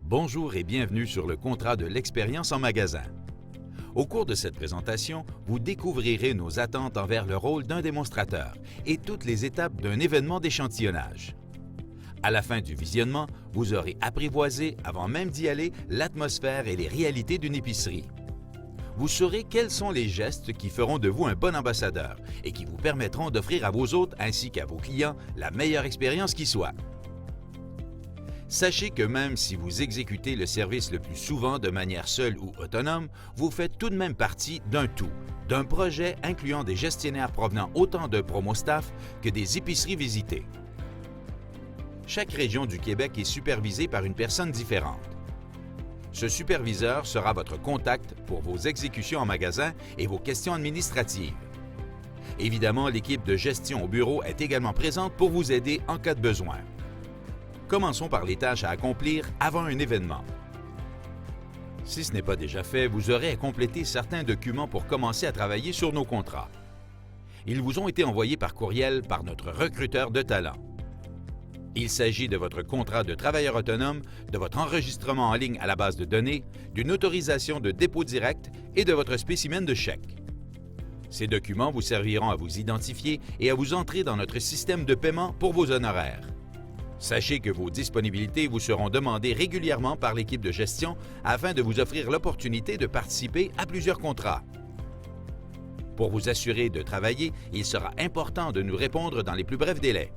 Bonjour et bienvenue sur le contrat de l'expérience en magasin. Au cours de cette présentation, vous découvrirez nos attentes envers le rôle d'un démonstrateur et toutes les étapes d'un événement d'échantillonnage. À la fin du visionnement, vous aurez apprivoisé, avant même d'y aller, l'atmosphère et les réalités d'une épicerie. Vous saurez quels sont les gestes qui feront de vous un bon ambassadeur et qui vous permettront d'offrir à vos hôtes ainsi qu'à vos clients la meilleure expérience qui soit. Sachez que même si vous exécutez le service le plus souvent de manière seule ou autonome, vous faites tout de même partie d'un tout, d'un projet incluant des gestionnaires provenant autant de promo-staff que des épiceries visitées. Chaque région du Québec est supervisée par une personne différente. Ce superviseur sera votre contact pour vos exécutions en magasin et vos questions administratives. Évidemment, l'équipe de gestion au bureau est également présente pour vous aider en cas de besoin. Commençons par les tâches à accomplir avant un événement. Si ce n'est pas déjà fait, vous aurez à compléter certains documents pour commencer à travailler sur nos contrats. Ils vous ont été envoyés par courriel par notre recruteur de talent. Il s'agit de votre contrat de travailleur autonome, de votre enregistrement en ligne à la base de données, d'une autorisation de dépôt direct et de votre spécimen de chèque. Ces documents vous serviront à vous identifier et à vous entrer dans notre système de paiement pour vos honoraires. Sachez que vos disponibilités vous seront demandées régulièrement par l'équipe de gestion afin de vous offrir l'opportunité de participer à plusieurs contrats. Pour vous assurer de travailler, il sera important de nous répondre dans les plus brefs délais.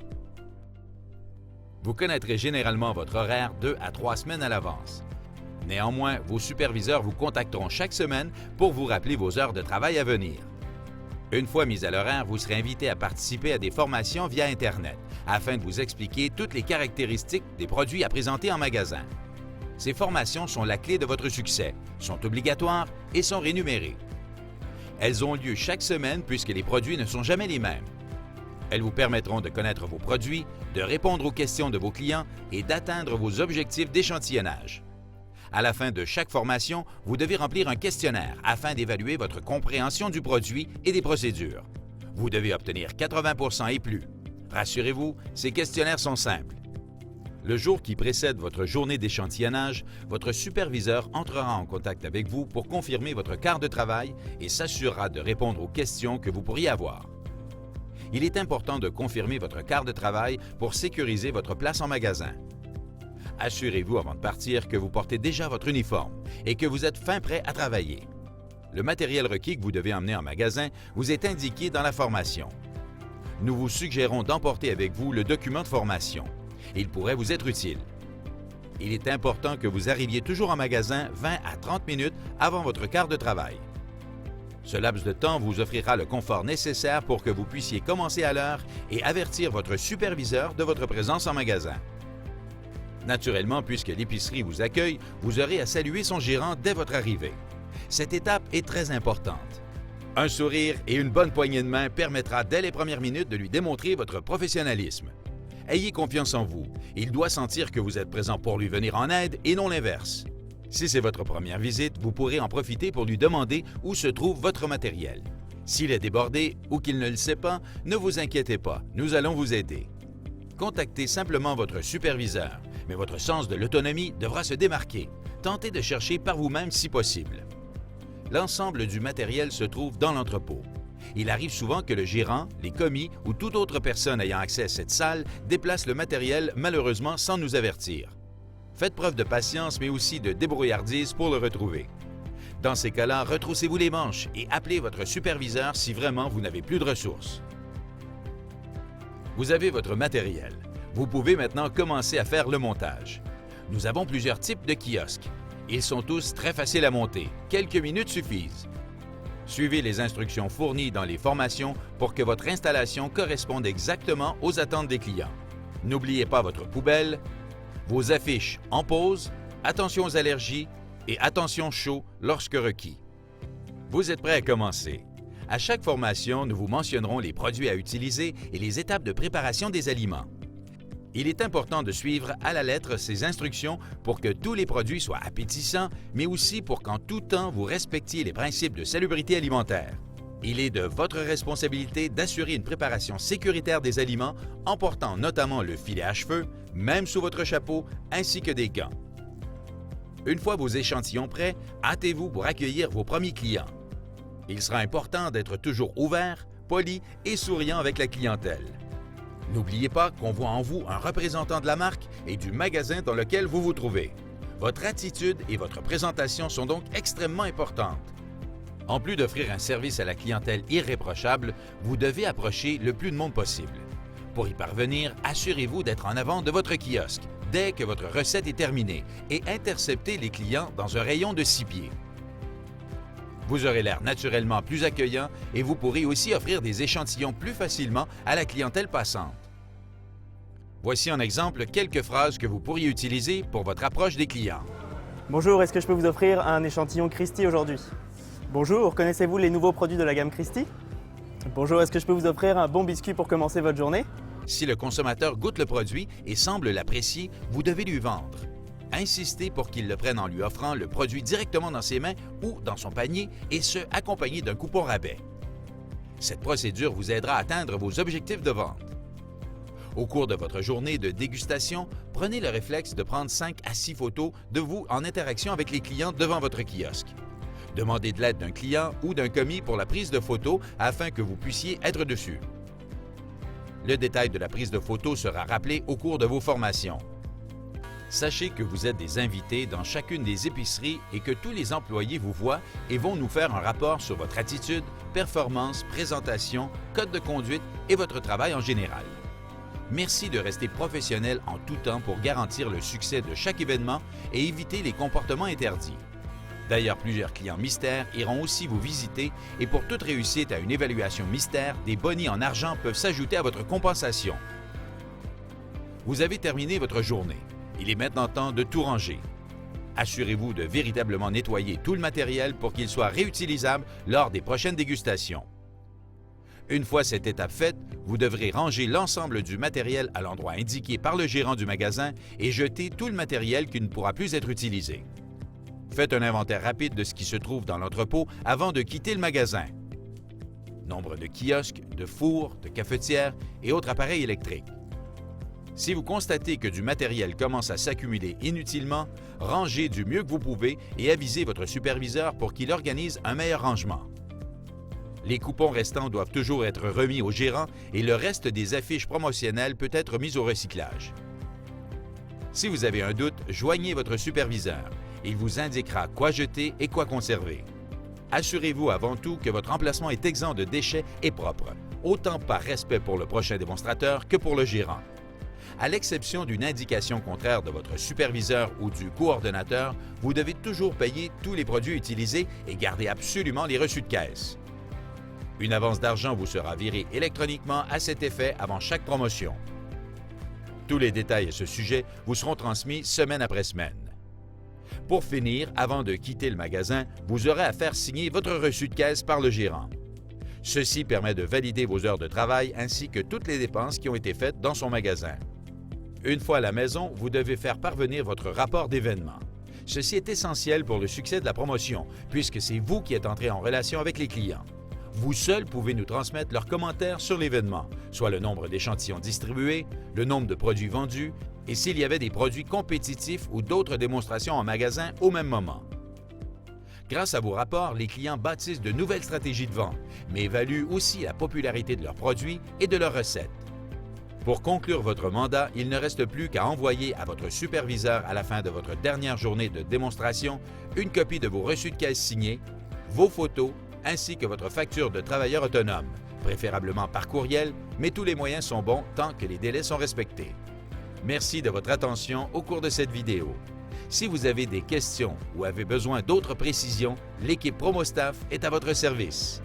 Vous connaîtrez généralement votre horaire 2 à 3 semaines à l'avance. Néanmoins, vos superviseurs vous contacteront chaque semaine pour vous rappeler vos heures de travail à venir. Une fois mis à l'horaire, vous serez invité à participer à des formations via Internet afin de vous expliquer toutes les caractéristiques des produits à présenter en magasin. Ces formations sont la clé de votre succès, sont obligatoires et sont rémunérées. Elles ont lieu chaque semaine puisque les produits ne sont jamais les mêmes. Elles vous permettront de connaître vos produits, de répondre aux questions de vos clients et d'atteindre vos objectifs d'échantillonnage. À la fin de chaque formation, vous devez remplir un questionnaire afin d'évaluer votre compréhension du produit et des procédures. Vous devez obtenir 80% et plus. Rassurez-vous, ces questionnaires sont simples. Le jour qui précède votre journée d'échantillonnage, votre superviseur entrera en contact avec vous pour confirmer votre quart de travail et s'assurera de répondre aux questions que vous pourriez avoir. Il est important de confirmer votre quart de travail pour sécuriser votre place en magasin. Assurez-vous avant de partir que vous portez déjà votre uniforme et que vous êtes fin prêt à travailler. Le matériel requis que vous devez emmener en magasin vous est indiqué dans la formation. Nous vous suggérons d'emporter avec vous le document de formation. Il pourrait vous être utile. Il est important que vous arriviez toujours en magasin 20 à 30 minutes avant votre quart de travail. Ce laps de temps vous offrira le confort nécessaire pour que vous puissiez commencer à l'heure et avertir votre superviseur de votre présence en magasin. Naturellement, puisque l'épicerie vous accueille, vous aurez à saluer son gérant dès votre arrivée. Cette étape est très importante. Un sourire et une bonne poignée de main permettra dès les premières minutes de lui démontrer votre professionnalisme. Ayez confiance en vous. Il doit sentir que vous êtes présent pour lui venir en aide et non l'inverse. Si c'est votre première visite, vous pourrez en profiter pour lui demander où se trouve votre matériel. S'il est débordé ou qu'il ne le sait pas, ne vous inquiétez pas, nous allons vous aider. Contactez simplement votre superviseur, mais votre sens de l'autonomie devra se démarquer. Tentez de chercher par vous-même si possible. L'ensemble du matériel se trouve dans l'entrepôt. Il arrive souvent que le gérant, les commis ou toute autre personne ayant accès à cette salle déplace le matériel malheureusement sans nous avertir. Faites preuve de patience mais aussi de débrouillardise pour le retrouver. Dans ces cas-là, retroussez-vous les manches et appelez votre superviseur si vraiment vous n'avez plus de ressources. Vous avez votre matériel. Vous pouvez maintenant commencer à faire le montage. Nous avons plusieurs types de kiosques. Ils sont tous très faciles à monter. Quelques minutes suffisent. Suivez les instructions fournies dans les formations pour que votre installation corresponde exactement aux attentes des clients. N'oubliez pas votre poubelle, vos affiches en pause, attention aux allergies et attention chaud lorsque requis. Vous êtes prêts à commencer. À chaque formation, nous vous mentionnerons les produits à utiliser et les étapes de préparation des aliments. Il est important de suivre à la lettre ces instructions pour que tous les produits soient appétissants, mais aussi pour qu'en tout temps vous respectiez les principes de salubrité alimentaire. Il est de votre responsabilité d'assurer une préparation sécuritaire des aliments en portant notamment le filet à cheveux, même sous votre chapeau, ainsi que des gants. Une fois vos échantillons prêts, hâtez-vous pour accueillir vos premiers clients. Il sera important d'être toujours ouvert, poli et souriant avec la clientèle. N'oubliez pas qu'on voit en vous un représentant de la marque et du magasin dans lequel vous vous trouvez. Votre attitude et votre présentation sont donc extrêmement importantes. En plus d'offrir un service à la clientèle irréprochable, vous devez approcher le plus de monde possible. Pour y parvenir, assurez-vous d'être en avant de votre kiosque dès que votre recette est terminée et interceptez les clients dans un rayon de 6 pieds. Vous aurez l'air naturellement plus accueillant et vous pourrez aussi offrir des échantillons plus facilement à la clientèle passante. Voici en exemple quelques phrases que vous pourriez utiliser pour votre approche des clients. Bonjour, est-ce que je peux vous offrir un échantillon Christie aujourd'hui? Bonjour, connaissez-vous les nouveaux produits de la gamme Christie? Bonjour, est-ce que je peux vous offrir un bon biscuit pour commencer votre journée? Si le consommateur goûte le produit et semble l'apprécier, vous devez lui vendre. Insistez pour qu'il le prenne en lui offrant le produit directement dans ses mains ou dans son panier et ce, accompagné d'un coupon rabais. Cette procédure vous aidera à atteindre vos objectifs de vente. Au cours de votre journée de dégustation, prenez le réflexe de prendre 5 à 6 photos de vous en interaction avec les clients devant votre kiosque. Demandez de l'aide d'un client ou d'un commis pour la prise de photos afin que vous puissiez être dessus. Le détail de la prise de photos sera rappelé au cours de vos formations. Sachez que vous êtes des invités dans chacune des épiceries et que tous les employés vous voient et vont nous faire un rapport sur votre attitude, performance, présentation, code de conduite et votre travail en général. Merci de rester professionnel en tout temps pour garantir le succès de chaque événement et éviter les comportements interdits. D'ailleurs, plusieurs clients mystères iront aussi vous visiter et pour toute réussite à une évaluation mystère, des bonnies en argent peuvent s'ajouter à votre compensation. Vous avez terminé votre journée. Il est maintenant temps de tout ranger. Assurez-vous de véritablement nettoyer tout le matériel pour qu'il soit réutilisable lors des prochaines dégustations. Une fois cette étape faite, vous devrez ranger l'ensemble du matériel à l'endroit indiqué par le gérant du magasin et jeter tout le matériel qui ne pourra plus être utilisé. Faites un inventaire rapide de ce qui se trouve dans l'entrepôt avant de quitter le magasin. Nombre de kiosques, de fours, de cafetières et autres appareils électriques. Si vous constatez que du matériel commence à s'accumuler inutilement, rangez du mieux que vous pouvez et avisez votre superviseur pour qu'il organise un meilleur rangement. Les coupons restants doivent toujours être remis au gérant et le reste des affiches promotionnelles peut être mis au recyclage. Si vous avez un doute, joignez votre superviseur. Il vous indiquera quoi jeter et quoi conserver. Assurez-vous avant tout que votre emplacement est exempt de déchets et propre, autant par respect pour le prochain démonstrateur que pour le gérant. À l'exception d'une indication contraire de votre superviseur ou du coordonnateur, vous devez toujours payer tous les produits utilisés et garder absolument les reçus de caisse. Une avance d'argent vous sera virée électroniquement à cet effet avant chaque promotion. Tous les détails à ce sujet vous seront transmis semaine après semaine. Pour finir, avant de quitter le magasin, vous aurez à faire signer votre reçu de caisse par le gérant. Ceci permet de valider vos heures de travail ainsi que toutes les dépenses qui ont été faites dans son magasin. Une fois à la maison, vous devez faire parvenir votre rapport d'événement. Ceci est essentiel pour le succès de la promotion, puisque c'est vous qui êtes entré en relation avec les clients. Vous seul pouvez nous transmettre leurs commentaires sur l'événement, soit le nombre d'échantillons distribués, le nombre de produits vendus et s'il y avait des produits compétitifs ou d'autres démonstrations en magasin au même moment. Grâce à vos rapports, les clients bâtissent de nouvelles stratégies de vente, mais évaluent aussi la popularité de leurs produits et de leurs recettes. Pour conclure votre mandat, il ne reste plus qu'à envoyer à votre superviseur à la fin de votre dernière journée de démonstration une copie de vos reçus de caisse signés, vos photos, ainsi que votre facture de travailleur autonome, préférablement par courriel, mais tous les moyens sont bons tant que les délais sont respectés. Merci de votre attention au cours de cette vidéo. Si vous avez des questions ou avez besoin d'autres précisions, l'équipe PromoStaff est à votre service.